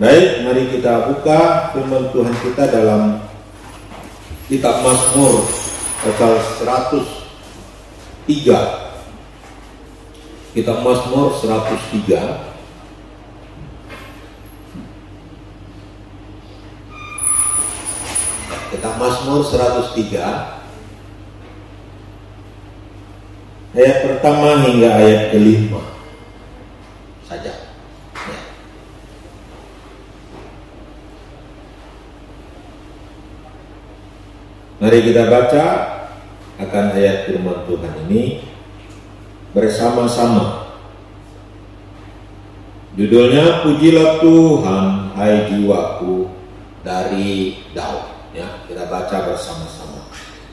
Baik, mari kita buka firman Tuhan kita dalam kitab Mazmur pasal 103. Kitab Mazmur 103. Kitab Mazmur 103 ayat pertama hingga ayat kelima saja. Ya. Mari kita baca akan ayat firman Tuhan ini bersama-sama. Judulnya, Pujilah Tuhan, hai jiwaku, dari Daud. Ya, kita baca bersama-sama.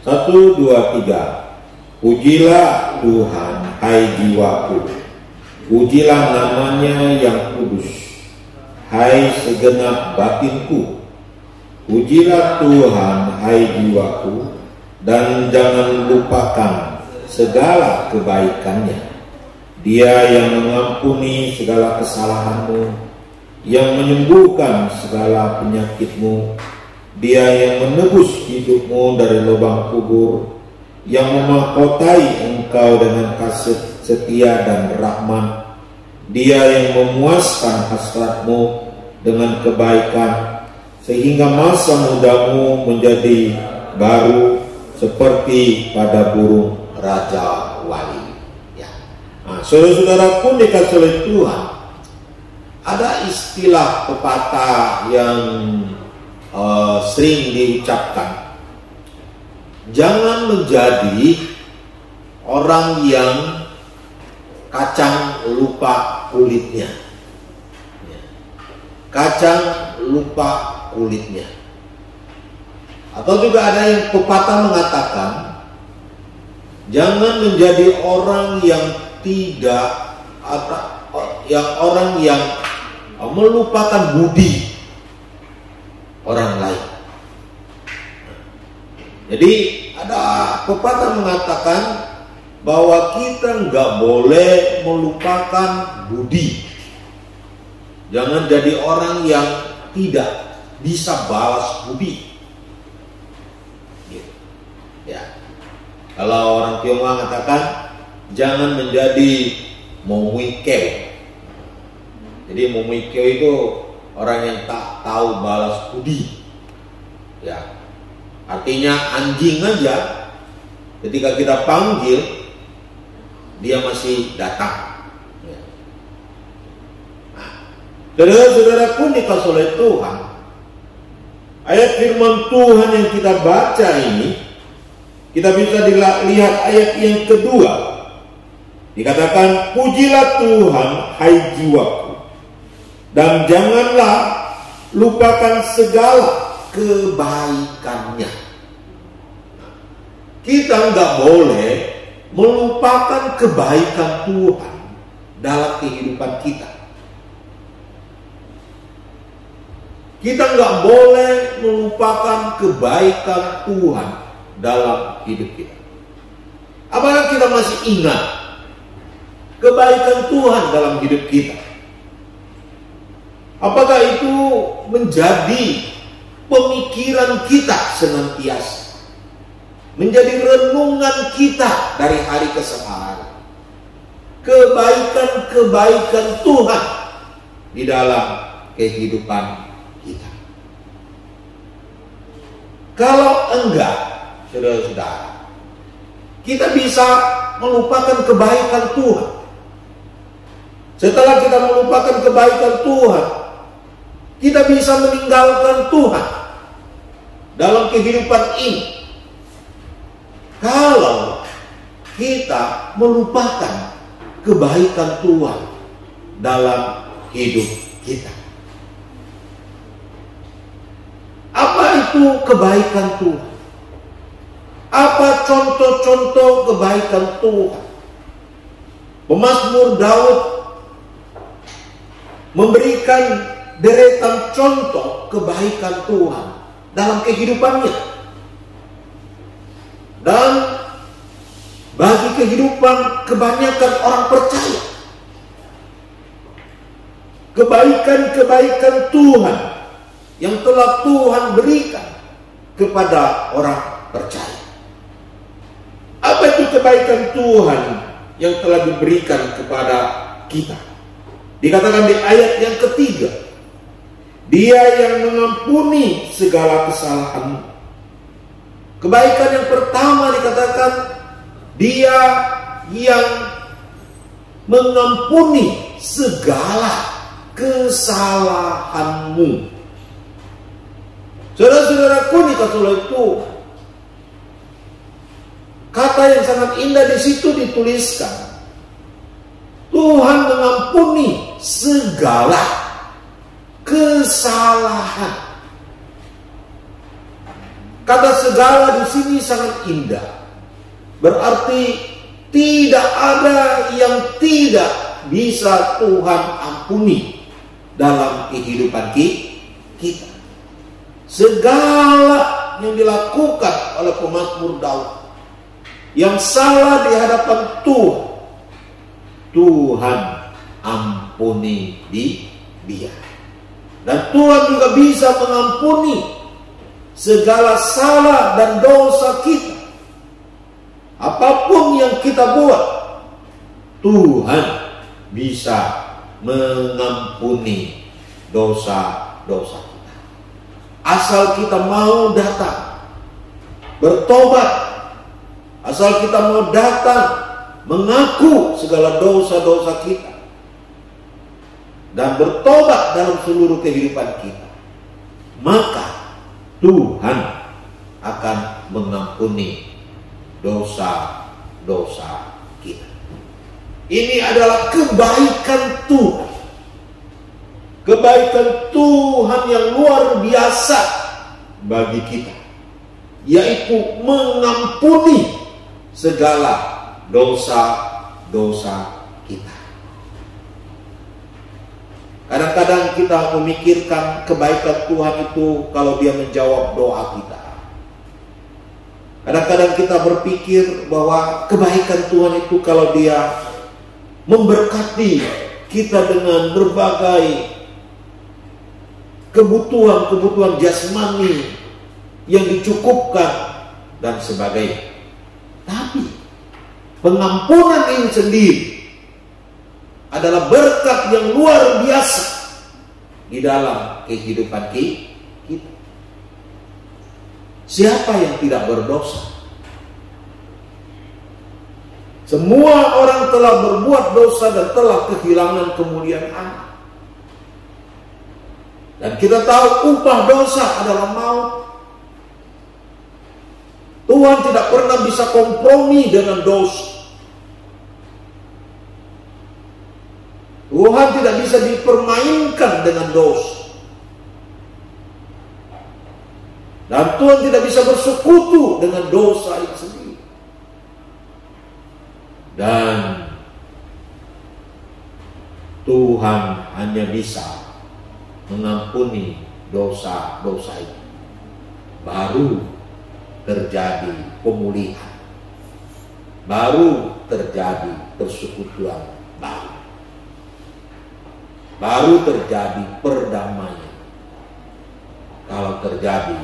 1, 2, 3. Pujilah Tuhan, hai jiwaku, pujilah namanya yang kudus, hai segenap batinku. Pujilah Tuhan, hai jiwaku, dan jangan lupakan segala kebaikannya. Dia yang mengampuni segala kesalahanmu, yang menyembuhkan segala penyakitmu. Dia yang menebus hidupmu dari lubang kubur, yang memahkotai engkau dengan kasih setia dan rahmat. Dia yang memuaskan hasratmu dengan kebaikan, sehingga masa mudamu menjadi baru seperti pada burung raja wali. Ya. Nah, saudara-saudaraku dikasih oleh Tuhan, ada istilah pepatah yang sering diucapkan. Jangan menjadi orang yang kacang lupa kulitnya. Kacang lupa kulitnya. Atau juga ada yang pepatah mengatakan, jangan menjadi orang yang tidak, orang yang melupakan budi orang lain. Jadi ada pepatah mengatakan bahwa kita nggak boleh melupakan budi. Jangan jadi orang yang tidak bisa balas budi. Gitu. Ya. Kalau orang Tionghoa mengatakan jangan menjadi momuikeo. Jadi momuikeo itu orang yang tak tahu balas budi. Ya. Artinya anjing aja ketika kita panggil dia masih datang. Ya. Nah, saudara-saudaraku dikasih oleh Tuhan, ayat firman Tuhan yang kita baca ini, kita bisa lihat ayat yang kedua. Dikatakan, pujilah Tuhan, hai jiwaku, dan janganlah lupakan segala kebaikannya. Kita nggak boleh melupakan kebaikan Tuhan dalam kehidupan kita. Kita nggak boleh melupakan kebaikan Tuhan dalam hidup kita. Apakah kita masih ingat kebaikan Tuhan dalam hidup kita? Apakah itu menjadi pemikiran kita senantiasa? Menjadi renungan kita dari hari ke hari. Kebaikan-kebaikan Tuhan di dalam kehidupan kita. Kalau enggak, saudara-saudara, kita bisa melupakan kebaikan Tuhan. Setelah kita melupakan kebaikan Tuhan, kita bisa meninggalkan Tuhan dalam kehidupan ini. Kalau kita melupakan kebaikan Tuhan dalam hidup kita. Apa itu kebaikan Tuhan? Apa contoh-contoh kebaikan Tuhan? Pemazmur Daud memberikan deretan contoh kebaikan Tuhan dalam kehidupannya. Dan bagi kehidupan kebanyakan orang percaya, kebaikan-kebaikan Tuhan yang telah Tuhan berikan kepada orang percaya. Apa itu kebaikan Tuhan yang telah diberikan kepada kita? Dikatakan di ayat yang ketiga, Dia yang mengampuni segala kesalahanmu. Kebaikan yang pertama dikatakan, Dia yang mengampuni segala kesalahanmu. Saudara-saudaraku dikasih oleh Tuhan, kata yang sangat indah di situ dituliskan, Tuhan mengampuni segala kesalahan. Kata segala di sini sangat indah. Berarti tidak ada yang tidak bisa Tuhan ampuni dalam kehidupan kita. Segala yang dilakukan oleh pemazmur Daud yang salah di hadapan Tuhan, Tuhan ampuni dia. Dan Tuhan juga bisa mengampuni segala salah dan dosa kita. Apapun yang kita buat, Tuhan bisa mengampuni dosa-dosa kita. Asal kita mau datang bertobat, asal kita mau datang mengaku segala dosa-dosa kita dan bertobat dalam seluruh kehidupan kita, maka Tuhan akan mengampuni dosa-dosa kita. Ini adalah kebaikan Tuhan. Kebaikan Tuhan yang luar biasa bagi kita, yaitu mengampuni segala dosa-dosa kita. Kadang-kadang kita memikirkan kebaikan Tuhan itu kalau Dia menjawab doa kita. Kadang-kadang kita berpikir bahwa kebaikan Tuhan itu kalau Dia memberkati kita dengan berbagai kebutuhan-kebutuhan jasmani yang dicukupkan dan sebagainya. Tapi pengampunan ini sendiri adalah berkat yang luar biasa di dalam kehidupan kita. Siapa yang tidak berdosa? Semua orang telah berbuat dosa dan telah kehilangan kemuliaan Allah. Dan kita tahu upah dosa adalah maut. Tuhan tidak pernah bisa kompromi dengan dosa. Tuhan tidak bisa dipermainkan dengan dosa. Dan Tuhan tidak bisa bersekutu dengan dosa itu sendiri. Dan Tuhan hanya bisa mengampuni dosa-dosa itu. Baru terjadi pemulihan. Baru terjadi persekutuan baru. Baru terjadi perdamaian. Kalau terjadi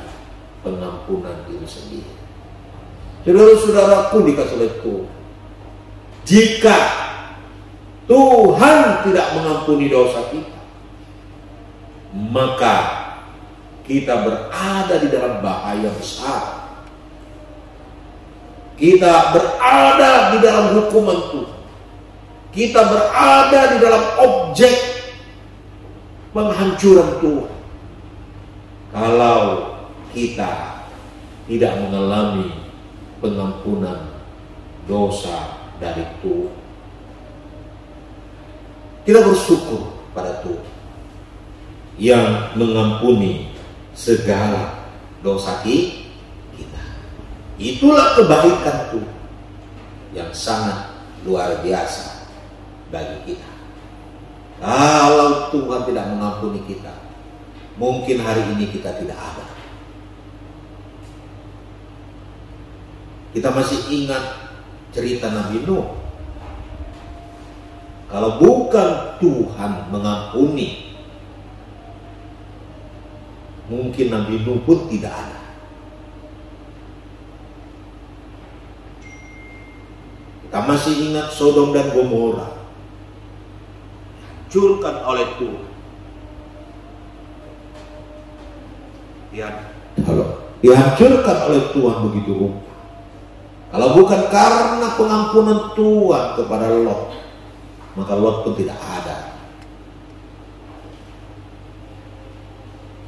pengampunan diri sendiri. Saudara-saudaraku dikasih oleh Tuhan, jika Tuhan tidak mengampuni dosa kita, maka kita berada di dalam bahaya besar. Kita berada di dalam hukuman Tuhan. Kita berada di dalam objek penghancuran Tuhan. Kalau kita tidak mengalami pengampunan dosa dari Tuhan. Kita bersyukur pada Tuhan yang mengampuni segala dosa kita. Itulah kebaikan Tuhan yang sangat luar biasa bagi kita. Kalau Tuhan tidak mengampuni kita, mungkin hari ini kita tidak ada. Kita masih ingat cerita Nabi Nuh. Kalau bukan Tuhan mengampuni mungkin Nabi Nuh pun tidak ada. Kita masih ingat Sodom dan Gomora dihancurkan oleh Tuhan. Dihancurkan oleh Tuhan begitu rupa. Kalau bukan karena pengampunan Tuhan kepada Lot, maka Lot pun tidak ada.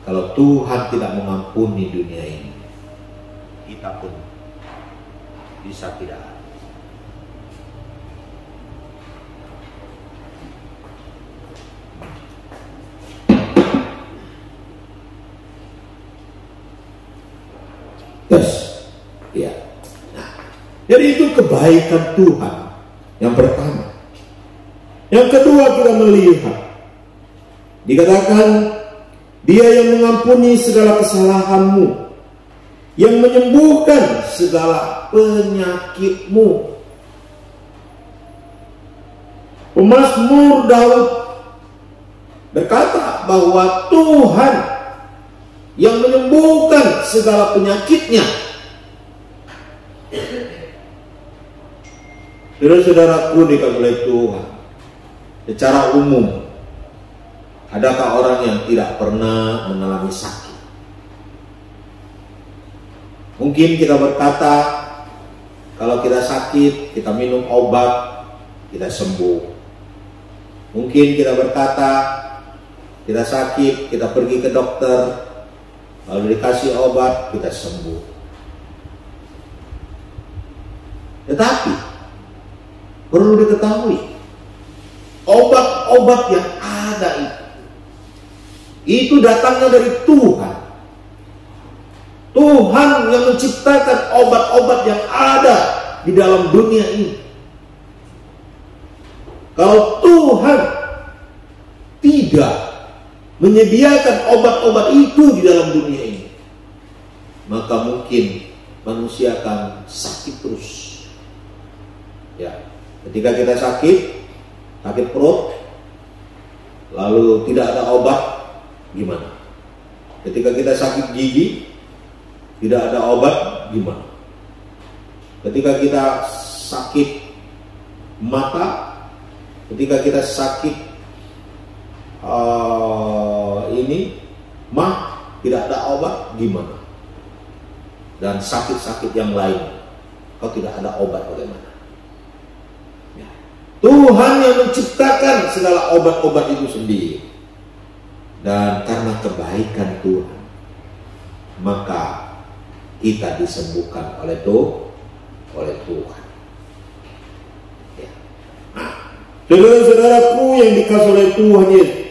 Kalau Tuhan tidak mengampuni dunia ini, kita pun bisa tidak ada. Yes. Ya. Nah, jadi itu kebaikan Tuhan yang pertama. Yang kedua kita melihat dikatakan Dia yang mengampuni segala kesalahanmu, yang menyembuhkan segala penyakitmu. Pemazmur Daud berkata bahwa Tuhan yang menyembuhkan segala penyakitnya. Saudara-saudaraku dikasihi oleh Tuhan, secara umum, adakah orang yang tidak pernah mengalami sakit? Mungkin kita berkata, kalau kita sakit, kita minum obat, kita sembuh. Mungkin kita berkata, kita sakit, kita pergi ke dokter, lalu dikasih obat, kita sembuh. Tetapi perlu diketahui, obat-obat yang ada itu datangnya dari Tuhan. Tuhan yang menciptakan obat-obat yang ada di dalam dunia ini. Kalau Tuhan tidak menyediakan obat-obat itu di dalam dunia ini, maka mungkin manusia akan sakit terus. Ya, ketika kita sakit perut, lalu tidak ada obat, gimana? Ketika kita sakit gigi, tidak ada obat, gimana? Ketika kita sakit mata, ketika kita sakit tidak ada obat, gimana? Dan sakit-sakit yang lain, kalau tidak ada obat, bagaimana? Ya. Tuhan yang menciptakan segala obat-obat itu sendiri. Dan karena kebaikan Tuhan, maka kita disembuhkan oleh Tuhan. Ya. Nah, saudara-saudaraku yang dikasihi oleh Tuhan Yesus,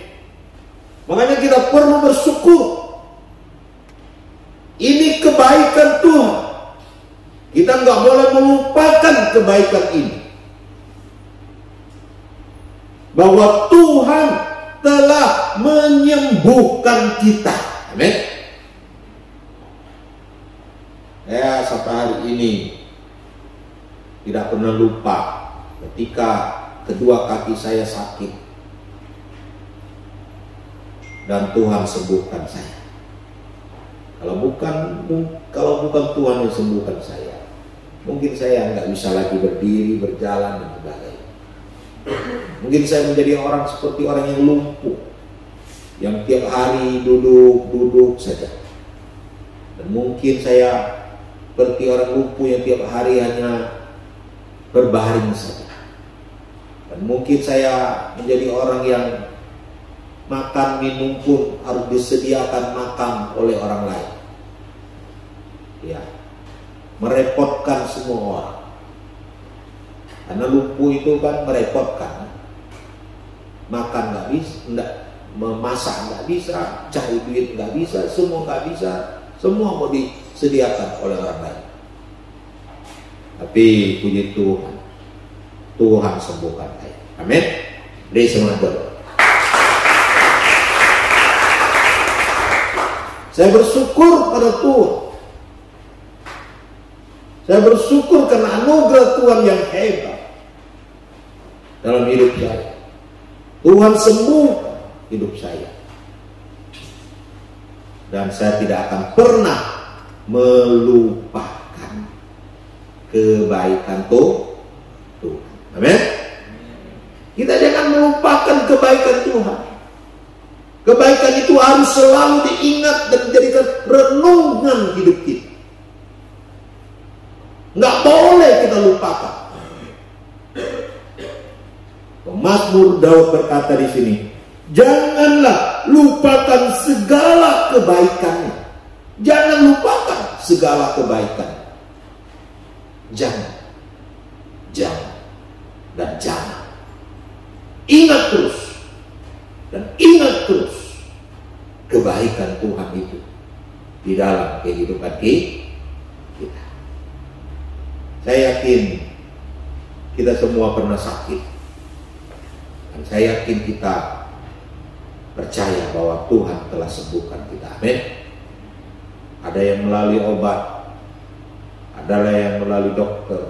makanya kita perlu bersyukur. Ini kebaikan Tuhan. Kita nggak boleh melupakan kebaikan ini. Bahwa Tuhan telah menyembuhkan kita. Amin. Ya, sampai hari ini tidak pernah lupa ketika kedua kaki saya sakit dan Tuhan sembuhkan saya. Kalau bukan Tuhan yang sembuhkan saya, mungkin saya nggak bisa lagi berdiri, berjalan dan sebagainya. Mungkin saya menjadi orang seperti orang yang lumpuh, yang tiap hari duduk saja. Dan mungkin saya seperti orang lumpuh yang tiap hari hanya berbaring saja. Dan mungkin saya menjadi orang yang makan minum pun harus disediakan makan oleh orang lain. Ya, merepotkan semua orang. Karena lumpuh itu kan merepotkan. Makan nggak bisa, memasak nggak bisa, cari duit nggak bisa, semua nggak bisa, semua mau disediakan oleh orang lain. Tapi puji Tuhan, Tuhan sembuhkan saya. Amin. Beri semangat berdoa. Saya bersyukur pada Tuhan. Saya bersyukur karena anugerah Tuhan yang hebat dalam hidup saya. Tuhan sembuhkan hidup saya. Dan saya tidak akan pernah melupakan kebaikan Tuhan. Amin. Kita jangan melupakan kebaikan Tuhan. Kebaikan itu harus selalu diingat dan dijadikan renungan hidup kita. Nggak boleh kita lupakan. Pemazmur Daud berkata di sini, janganlah lupakan segala kebaikannya. Jangan lupakan segala kebaikan. Jangan, dan jangan. Ingat terus, dan ingat terus kebaikan Tuhan itu di dalam kehidupan kita. Saya yakin kita semua pernah sakit, dan saya yakin kita percaya bahwa Tuhan telah sembuhkan kita. Amin. Ada yang melalui obat, ada yang melalui dokter,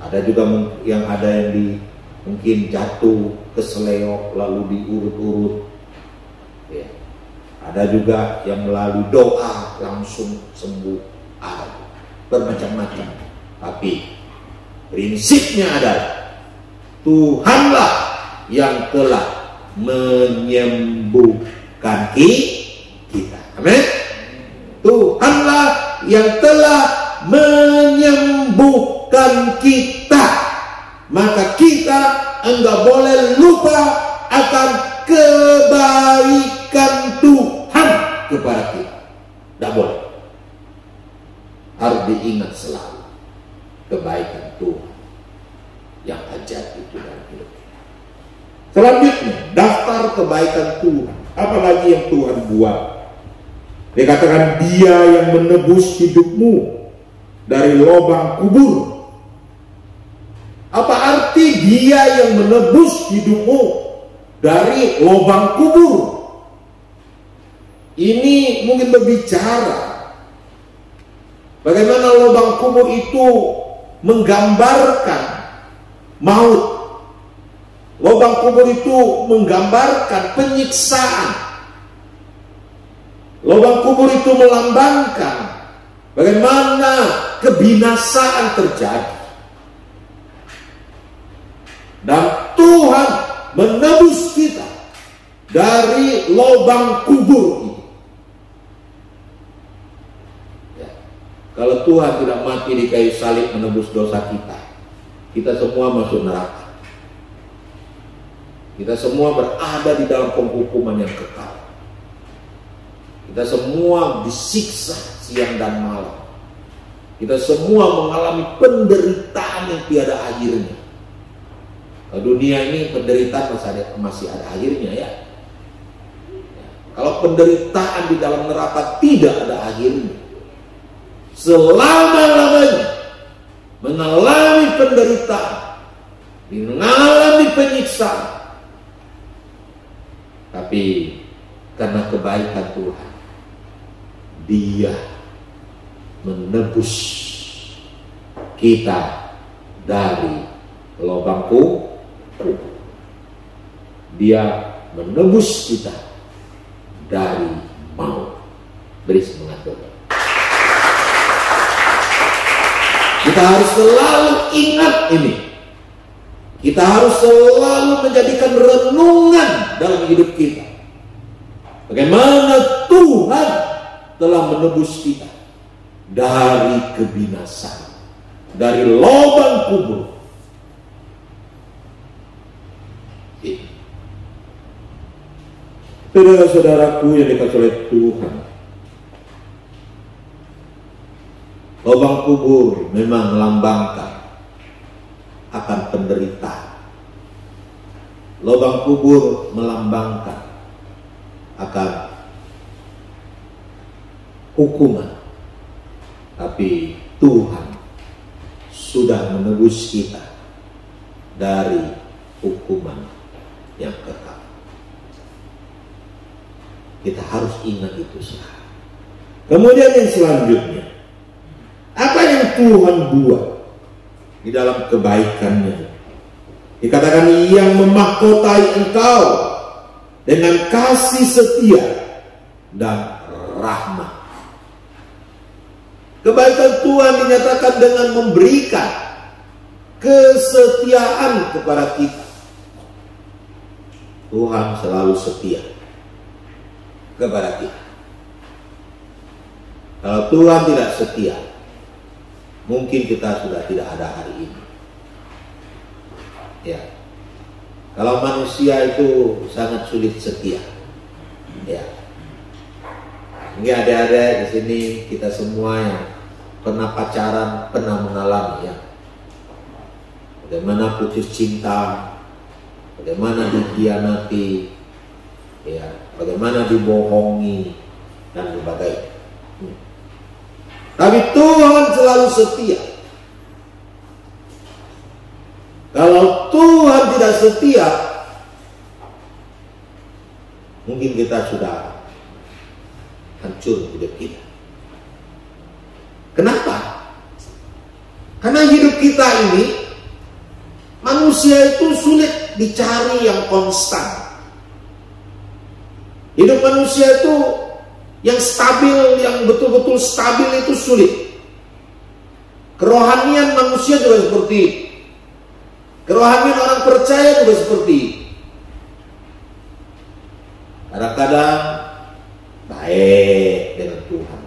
ada juga yang mungkin jatuh keseleo lalu diurut-urut, ya. Ada juga yang melalui doa langsung sembuh, bermacam-macam. Tapi prinsipnya adalah Tuhanlah yang telah menyembuhkan kita. Amin. Tuhanlah yang telah menyembuhkan kita. Maka kita enggak boleh lupa akan kebaikan Tuhan kepada kita. Enggak boleh. Harus diingat selalu kebaikan Tuhan yang ajaib itu dalam hidup kita. Selanjutnya, daftar kebaikan Tuhan. Apalagi yang Tuhan buat. Dikatakan Dia yang menebus hidupmu dari lubang kubur. Apa arti Dia yang menebus hidupmu dari lubang kubur? Ini mungkin berbicara bagaimana lubang kubur itu menggambarkan maut. Lubang kubur itu menggambarkan penyiksaan. Lubang kubur itu melambangkan bagaimana kebinasaan terjadi. Dan Tuhan menebus kita dari lubang kubur ini. Ya. Kalau Tuhan tidak mati di kayu salib menebus dosa kita, kita semua masuk neraka. Kita semua berada di dalam penghukuman yang kekal. Kita semua disiksa siang dan malam. Kita semua mengalami penderitaan yang tiada akhirnya. Dunia ini penderitaan masih ada akhirnya, ya. Kalau penderitaan di dalam neraka tidak ada akhirnya. Selama-lamanya mengalami penderitaan, mengalami penyiksaan. Tapi karena kebaikan Tuhan, Dia menebus kita dari lubang kubur. Dia menebus kita dari maut. Beri semangat Tuhan. Kita harus selalu ingat ini. Kita harus selalu menjadikan renungan dalam hidup kita. Bagaimana Tuhan telah menebus kita dari kebinasaan, dari lubang kubur. Saudara-saudaraku yang dikasihi oleh Tuhan, lubang kubur memang melambangkan akan penderitaan. Lubang kubur melambangkan akan hukuman. Tapi Tuhan sudah menebus kita dari hukuman yang kekal. Kita harus ingat itu sekarang. Kemudian yang selanjutnya, apa yang Tuhan buat di dalam kebaikannya? Dikatakan yang memahkotai engkau dengan kasih setia dan rahmat. Kebaikan Tuhan dinyatakan dengan memberikan kesetiaan kepada kita. Tuhan selalu setia kepada kita. Kalau Tuhan tidak setia, mungkin kita sudah tidak ada hari ini. Ya. Kalau manusia itu sangat sulit setia. Ya. Ini ada di sini kita semua yang pernah pacaran, pernah mengalami ya. Bagaimana putus cinta, bagaimana dikhianati, ya, bagaimana dibohongi dan berbagai. Tapi Tuhan selalu setia. Kalau Tuhan tidak setia, mungkin kita sudah hancur hidup kita. Kenapa? Karena hidup kita ini, manusia itu sulit dicari yang konstan. Hidup manusia itu yang stabil, yang betul-betul stabil itu sulit. Kerohanian manusia juga seperti itu. Kerohanian orang percaya juga seperti itu. Kadang-kadang baik dengan Tuhan,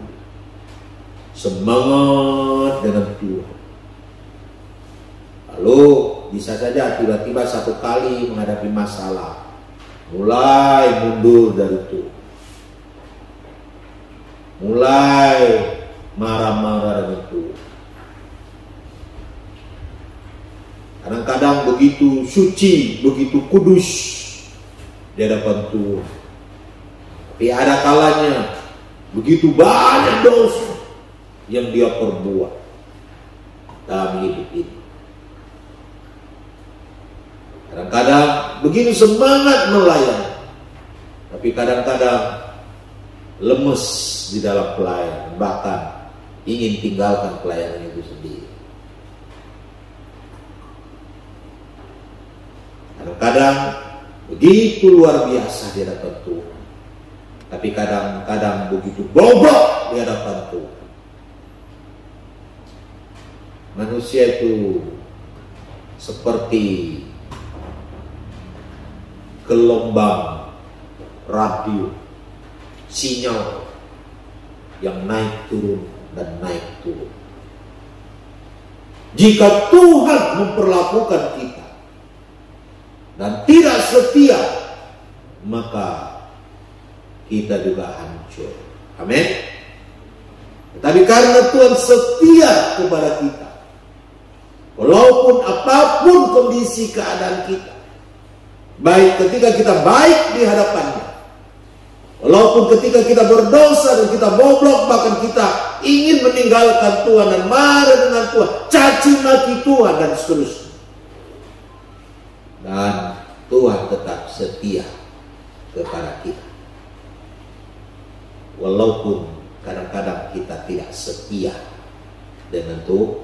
semangat dengan Tuhan, lalu bisa saja tiba-tiba satu kali menghadapi masalah, mulai mundur dari Tuhan, mulai marah-marah dengan Tuhan. Kadang-kadang begitu suci, begitu kudus di hadapan Tuhan, tapi ada kalanya begitu banyak dosa yang dia perbuat dalam hidup ini. Kadang-kadang begitu semangat melayani, tapi kadang-kadang lemes di dalam pelayanan, bahkan ingin tinggalkan pelayanan itu sendiri. Kadang-kadang begitu luar biasa di hadapan Tuhan, tapi kadang-kadang begitu bobrok di hadapan Tuhan. Manusia itu seperti gelombang radio, sinyal yang naik turun dan naik turun. Jika Tuhan memperlakukan kita dan tidak setia, maka kita juga hancur. Amin. Tetapi karena Tuhan setia kepada kita, walaupun apapun kondisi keadaan kita, baik ketika kita baik di hadapannya, walaupun ketika kita berdosa dan kita bobrok, bahkan kita ingin meninggalkan Tuhan dan marah dengan Tuhan, caci maki Tuhan dan seterusnya, dan Tuhan tetap setia kepada kita, walaupun kadang-kadang kita tidak setia dengan Tuhan.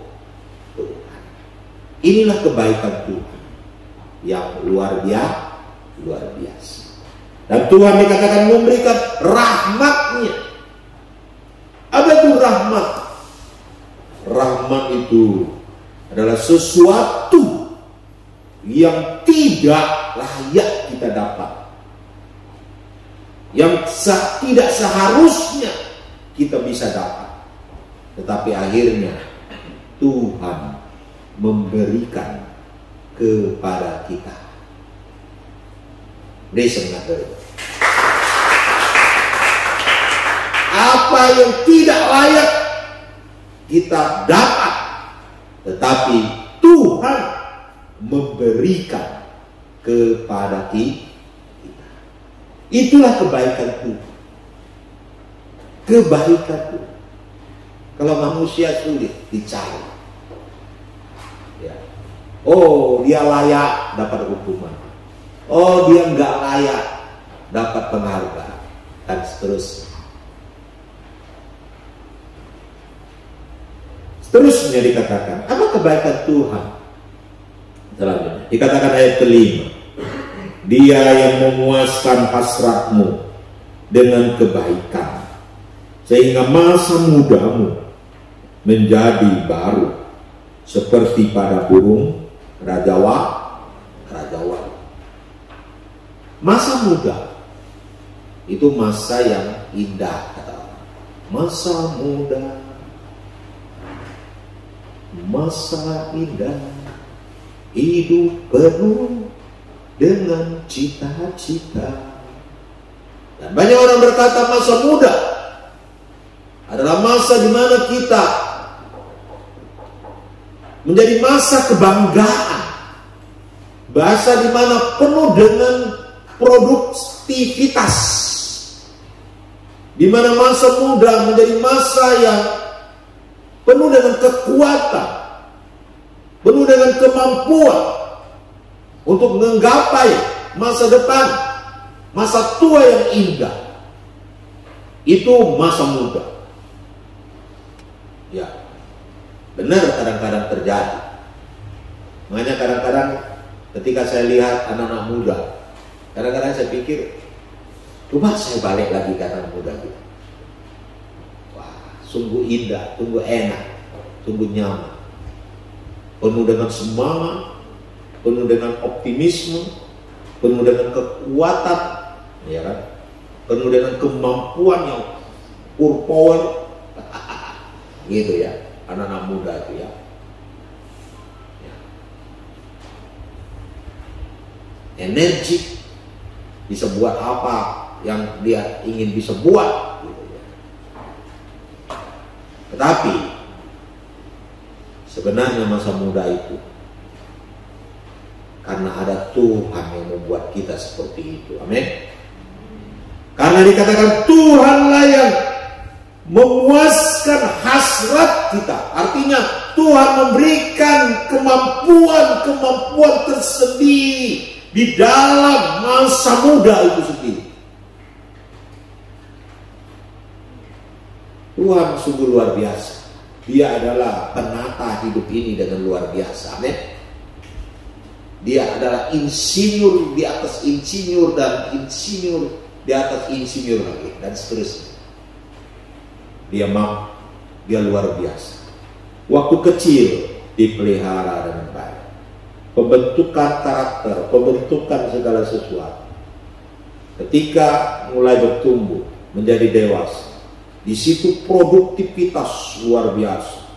Inilah kebaikan Tuhan yang luar biasa. Dan Tuhan dikatakan memberikan rahmat-Nya. Apa itu rahmat? Rahmat itu adalah sesuatu yang tidak layak kita dapat, yang tidak seharusnya kita bisa dapat, tetapi akhirnya Tuhan memberikan kepada kita. Apa yang tidak layak kita dapat, tetapi Tuhan memberikan kepada kita. Itulah kebaikan Tuhan. Kebaikan Tuhan. Kalau manusia sulit dicari, ya. Oh, dia layak dapat hukuman. Oh, dia nggak layak dapat penghargaan, dan seterusnya. Seterusnya dikatakan, apa kebaikan Tuhan? Selanjutnya dikatakan ayat kelima, Dia yang memuaskan hasratmu dengan kebaikan, sehingga masa mudamu menjadi baru seperti pada burung rajawan. Masa muda itu masa yang indah, kata orang. Masa muda, masa indah, hidup penuh dengan cita-cita. Dan banyak orang berkata masa muda adalah masa di mana kita menjadi masa kebanggaan, masa di mana penuh dengan produktivitas, di mana masa muda menjadi masa yang penuh dengan kekuatan, penuh dengan kemampuan untuk menggapai masa depan, masa tua yang indah. Itu masa muda. Ya, benar kadang-kadang terjadi. Makanya kadang-kadang ketika saya lihat anak-anak muda, kadang-kadang saya pikir, coba saya balik lagi ke anak muda gitu. Wah, sungguh indah, sungguh enak, sungguh nyaman. Penuh dengan semangat, penuh dengan optimisme, penuh dengan kekuatan, ya kan? Penuh dengan kemampuan yang pure power, gitu ya, anak-anak muda itu ya. Energi, bisa buat apa yang dia ingin bisa buat, gitu ya. Tetapi sebenarnya masa muda itu karena ada Tuhan yang membuat kita seperti itu. Amin. Karena dikatakan Tuhanlah yang memuaskan hasrat kita. Artinya Tuhan memberikan kemampuan tersendiri di dalam masa muda itu sendiri. Tuhan sungguh luar biasa. Dia adalah penata hidup ini dengan luar biasa. Amin. Dia adalah insinyur di atas insinyur dan insinyur di atas insinyur lagi dan seterusnya. Dia mampu, dia luar biasa. Waktu kecil dipelihara dengan baik. Pembentukan karakter, pembentukan segala sesuatu. Ketika mulai bertumbuh menjadi dewasa, di situ produktivitas luar biasa.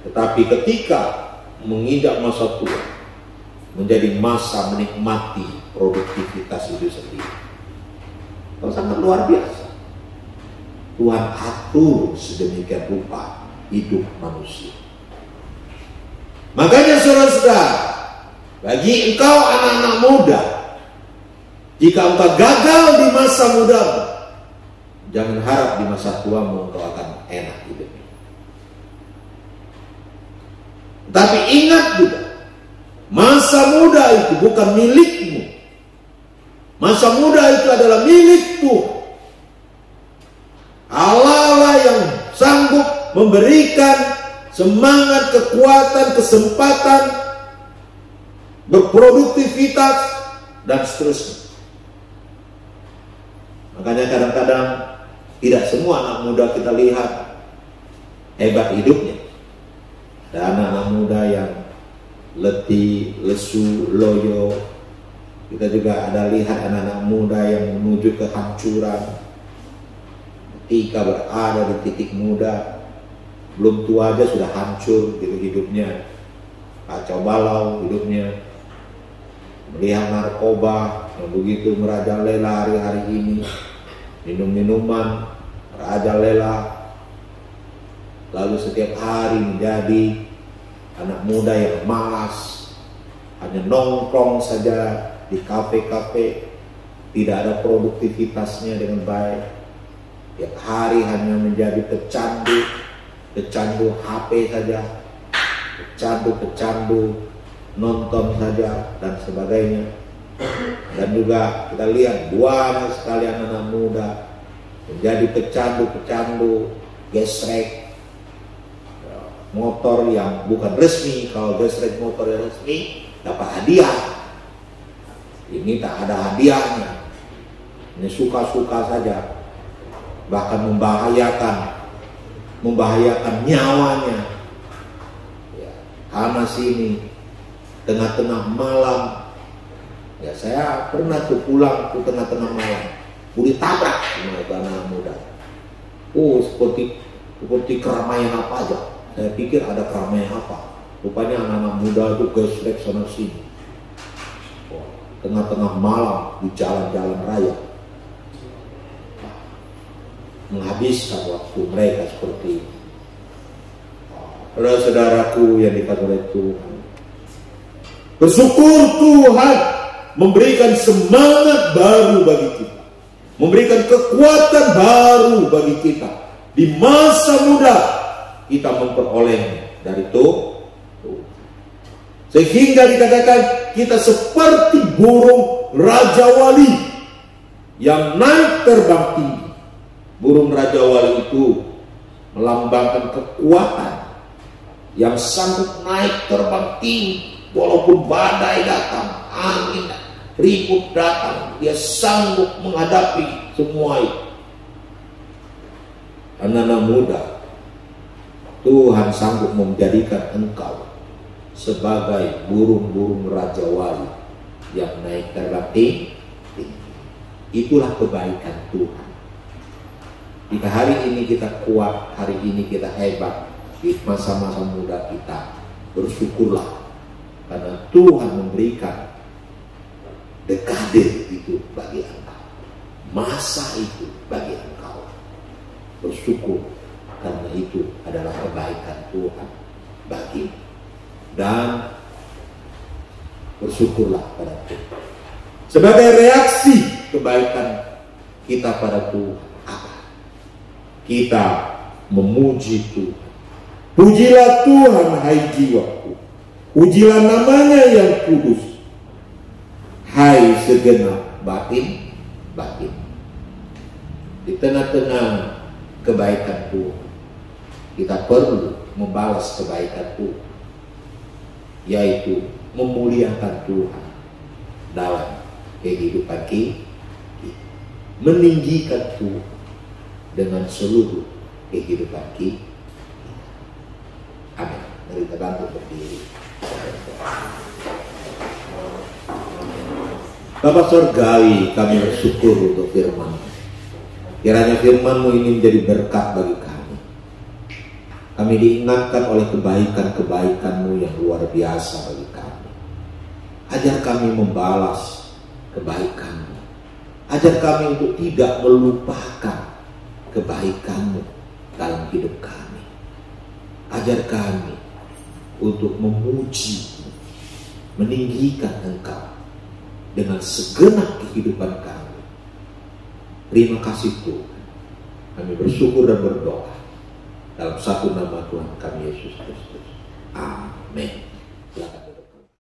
Tetapi ketika menginjak masa tua, menjadi masa menikmati produktivitas itu sendiri. Sangat luar biasa. Tuhan atur sedemikian rupa hidup manusia. Makanya saudara-saudara, bagi engkau anak-anak muda, jika engkau gagal di masa mudamu, jangan harap di masa tuamu engkau akan enak hidupnya. Tapi ingat juga, masa muda itu bukan milikmu. Masa muda itu adalah milik Tuhan. Allah yang sanggup memberikan semangat, kekuatan, kesempatan, berproduktivitas, dan seterusnya. Makanya kadang-kadang tidak semua anak muda kita lihat hebat hidupnya. Ada anak-anak muda yang letih, lesu, loyo. Kita juga ada lihat anak-anak muda yang menuju kehancuran. Ketika berada di titik muda, belum tua aja sudah hancur gitu hidupnya, kacau balau hidupnya, melihat narkoba yang begitu merajalela hari-hari ini, minum-minuman merajalela, lalu setiap hari menjadi anak muda yang malas, hanya nongkrong saja di kafe-kafe, tidak ada produktivitasnya dengan baik, tiap hari hanya menjadi pecandu HP saja, pecandu nonton saja dan sebagainya. Dan juga kita lihat banyak sekali anak-anak muda menjadi pecandu gesrek motor yang bukan resmi. Kalau gesrek motor yang resmi dapat hadiah, ini tak ada hadiahnya, ini suka-suka saja. bahkan membahayakan nyawanya. Ya, karena sini tengah-tengah malam, ya saya pernah tuh pulang ke tengah-tengah malam, ditabrak sama itu anak muda. Seperti keramaian apa aja. Saya pikir ada keramaian apa. Rupanya anak-anak muda itu gesrek sana sini. Tengah-tengah malam di jalan-jalan raya, menghabiskan waktu mereka seperti itu. Saudara-saudaraku yang dikasihi oleh Tuhan, bersyukur Tuhan memberikan semangat baru bagi kita, memberikan kekuatan baru bagi kita. Di masa muda kita memperolehnya dari Tuhan. Sehingga dikatakan kita seperti burung Raja Wali yang naik terbang tinggi. Burung Raja Wali itu melambangkan kekuatan yang sanggup naik terbang tinggi. Walaupun badai datang, angin, ribut datang, dia sanggup menghadapi semua itu. Anak-anak muda, Tuhan sanggup menjadikan engkau sebagai burung-burung Raja Wali yang naik terbang tinggi. Itulah kebaikan Tuhan. Jika hari ini kita kuat, hari ini kita hebat, di masa-masa muda kita, bersyukurlah karena Tuhan memberikan dekade itu bagi engkau, masa itu bagi engkau. Bersyukur karena itu adalah kebaikan Tuhan bagimu. Dan bersyukurlah pada Tuhan. Sebagai reaksi kebaikan kita pada Tuhan, apa? Kita memuji Tuhan. Pujilah Tuhan, hai jiwaku. Pujilah namanya yang kudus, hai segenap batin. Di tengah-tengah kebaikan Tuhan, kita perlu membalas kebaikan Tuhan, yaitu memuliakan Tuhan dalam kehidupan kita, meninggikan Tuhan dengan seluruh kehidupan kita. Amin. Mari kita bantu berdiri. Bapa Surgawi, kami bersyukur untuk firman. Kiranya firman-Mu ini menjadi berkat bagi kami. Kami diingatkan oleh kebaikan-kebaikan-Mu yang luar biasa bagi kami. Ajar kami membalas kebaikan-Mu. Ajar kami untuk tidak melupakan kebaikan-Mu dalam hidup kami. Ajar kami untuk memuji, meninggikan Engkau dengan segenap kehidupan kami. Terima kasih Tuhan. Kami bersyukur dan berdoa dalam satu nama Tuhan kami Yesus Kristus. Amin. Silakan.